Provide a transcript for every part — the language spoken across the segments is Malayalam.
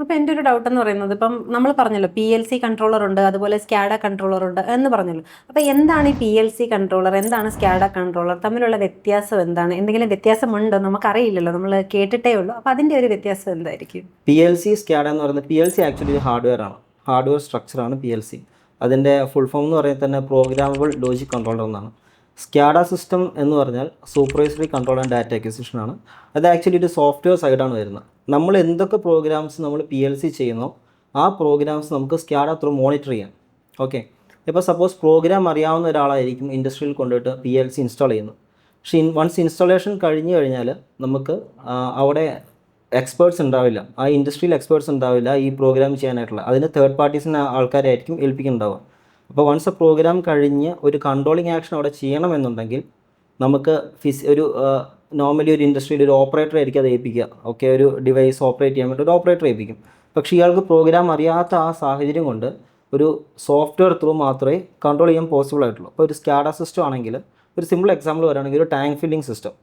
അപ്പോൾ എൻ്റെ ഒരു ഡൗട്ട് എന്ന് പറയുന്നത് ഇപ്പം നമ്മൾ പറഞ്ഞല്ലോ PLC കൺട്രോളർ ഉണ്ട്, അതുപോലെ സ്കാഡ കൺട്രോളർ ഉണ്ട് എന്ന് പറഞ്ഞല്ലോ. അപ്പോൾ എന്താണ് ഈ PLC കൺട്രോളർ, എന്താണ് സ്കാഡ കൺട്രോളർ, തമ്മിലുള്ള വ്യത്യാസം എന്താണ്? എന്തെങ്കിലും വ്യത്യാസമുണ്ടോ? നമുക്കറിയില്ലല്ലോ, നമ്മൾ കേട്ടിട്ടേ ഉള്ളൂ. അപ്പോൾ അതിൻ്റെ ഒരു വ്യത്യാസം എന്തായിരിക്കും? PLC സ്കാഡ എന്ന് പറയുന്നത് PLC ആക്ച്വലി ഒരു ഹാർഡ്വെയർ ആണ്, ഹാർഡ്വെയർ സ്ട്രക്ചറാണ് PLC. അതിൻ്റെ ഫുൾ ഫോം എന്ന് പറയുന്നത് തന്നെ പ്രോഗ്രാമബിൾ ലോജിക് കൺട്രോളർ എന്നാണ്. സ്കാഡ സിസ്റ്റം എന്ന് പറഞ്ഞാൽ supervisory control and data acquisition ആണ്. അത് ആക്ച്വലി ഒരു സോഫ്റ്റ്വെയർ സൈഡാണ് വരുന്നത്. നമ്മൾ എന്തൊക്കെ പ്രോഗ്രാംസ് നമ്മൾ PLC ചെയ്യുന്നോ ആ പ്രോഗ്രാംസ് നമുക്ക് സ്കാഡ ത്രൂ മോണിറ്റർ ചെയ്യാം. ഓക്കെ, ഇപ്പോൾ സപ്പോസ് പ്രോഗ്രാം അറിയാവുന്ന ഒരാളായിരിക്കും ഇൻഡസ്ട്രിയിൽ കൊണ്ടുപോയിട്ട് PLC ഇൻസ്റ്റാൾ ചെയ്യുന്നത്. പക്ഷേ വൺസ് ഇൻസ്റ്റാളേഷൻ കഴിഞ്ഞ് കഴിഞ്ഞാൽ നമുക്ക് അവിടെ എക്സ്പേർട്സ് ഉണ്ടാവില്ല, ആ ഇൻഡസ്ട്രിയിൽ എക്സ്പേർട്സ് ഉണ്ടാവില്ല ഈ പ്രോഗ്രാം ചെയ്യാനായിട്ടുള്ള. അതിന് തേർഡ് പാർട്ടീസിന് ആൾക്കാരായിരിക്കും ഏൽപ്പിക്കുന്നുണ്ടാവുക. അപ്പോൾ വൺസ് പ്രോഗ്രാം കഴിഞ്ഞ് ഒരു കൺട്രോളിങ് ആക്ഷൻ അവിടെ ചെയ്യണമെന്നുണ്ടെങ്കിൽ നമുക്ക് ഒരു നോർമലി ഒരു ഇൻഡസ്ട്രിയിൽ ഒരു ഓപ്പറേറ്റർ ആയിരിക്കും അത് ഏൽപ്പിക്കുക. ഓക്കെ, ഒരു ഡിവൈസ് ഓപ്പറേറ്റ് ചെയ്യാൻ വേണ്ടി ഒരു ഓപ്പറേറ്റർ ഏൽപ്പിക്കും. പക്ഷേ ഇയാൾക്ക് പ്രോഗ്രാം അറിയാത്ത ആ സാഹചര്യം കൊണ്ട് ഒരു സോഫ്റ്റ്വെയർ ത്രൂ മാത്രമേ കൺട്രോൾ ചെയ്യാൻ പോസിബിൾ ആയിട്ടുള്ളൂ. അപ്പോൾ ഒരു സ്കാഡ സിസ്റ്റം ആണെങ്കിൽ, ഒരു സിമ്പിൾ എക്സാമ്പിൾ പറയുകയാണെങ്കിൽ ഒരു ടാങ്ക് ഫില്ലിംഗ് സിസ്റ്റം.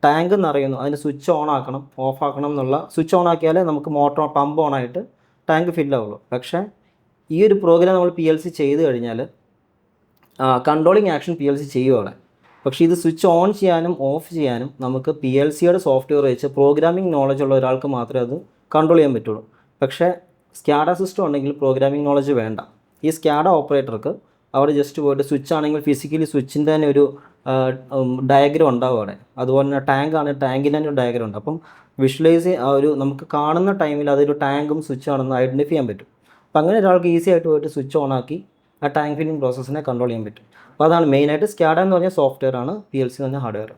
ടാങ്ക് എന്നറിയുന്നു, അതിന് സ്വിച്ച് ഓൺ ആക്കണം ഓഫ് ആക്കണം എന്നുള്ള. സ്വിച്ച് ഓൺ ആക്കിയാലേ നമുക്ക് മോട്ടോർ പമ്പ് ഓൺ ആയിട്ട് ടാങ്ക് ഫില്ലാവുള്ളൂ. പക്ഷേ ഈ ഒരു പ്രോഗ്രാം നമ്മൾ PLC ചെയ്ത് കഴിഞ്ഞാൽ കൺട്രോളിങ് ആക്ഷൻ PLC ചെയ്യുവാണ്. പക്ഷേ ഇത് സ്വിച്ച് ഓൺ ചെയ്യാനും ഓഫ് ചെയ്യാനും നമുക്ക് PLCയുടെ സോഫ്റ്റ്വെയർ വെച്ച് പ്രോഗ്രാമിംഗ് നോളജ് ഉള്ള ഒരാൾക്ക് മാത്രമേ അത് കൺട്രോൾ ചെയ്യാൻ പറ്റുള്ളൂ. പക്ഷേ സ്കാഡ സിസ്റ്റം ഉണ്ടെങ്കിൽ പ്രോഗ്രാമിംഗ് നോളജ് വേണ്ട. ഈ സ്കാഡ ഓപ്പറേറ്റർക്ക് അവിടെ ജസ്റ്റ് പോയിട്ട് സ്വിച്ച് ആണെങ്കിൽ ഫിസിക്കലി സ്വിച്ചിൻ്റെ തന്നെ ഒരു ഡയഗ്രം ഉണ്ടാവും അവിടെ. അതുപോലെ തന്നെ ടാങ്ക് ആണ്, ടാങ്കിൻ്റെ തന്നെ ഒരു ഡയഗ്രം ഉണ്ട്. അപ്പം വിഷ്വലൈസ് ഒരു നമുക്ക് കാണുന്ന ടൈമിൽ അതൊരു ടാങ്കും സ്വിച്ച് ആണെന്ന് ഐഡൻറ്റിഫൈ ചെയ്യാൻ പറ്റും. അപ്പം അങ്ങനെ ഒരാൾക്ക് ഈസി ആയിട്ട് പോയിട്ട് സ്വിച്ച് ഓൺ ആക്കി ആ ടാങ്ക് ഫില്ലിംഗ് പ്രോസസ്സിനെ കൺട്രോൾ ചെയ്യാൻ പറ്റും. അപ്പോൾ അതാണ് മെയിനായിട്ട്. സ്കാഡ എന്ന് പറഞ്ഞാൽ സോഫ്റ്റ്വെയർ ആണ്, PLC എന്ന് പറഞ്ഞാൽ ഹാർഡ്വെയർ.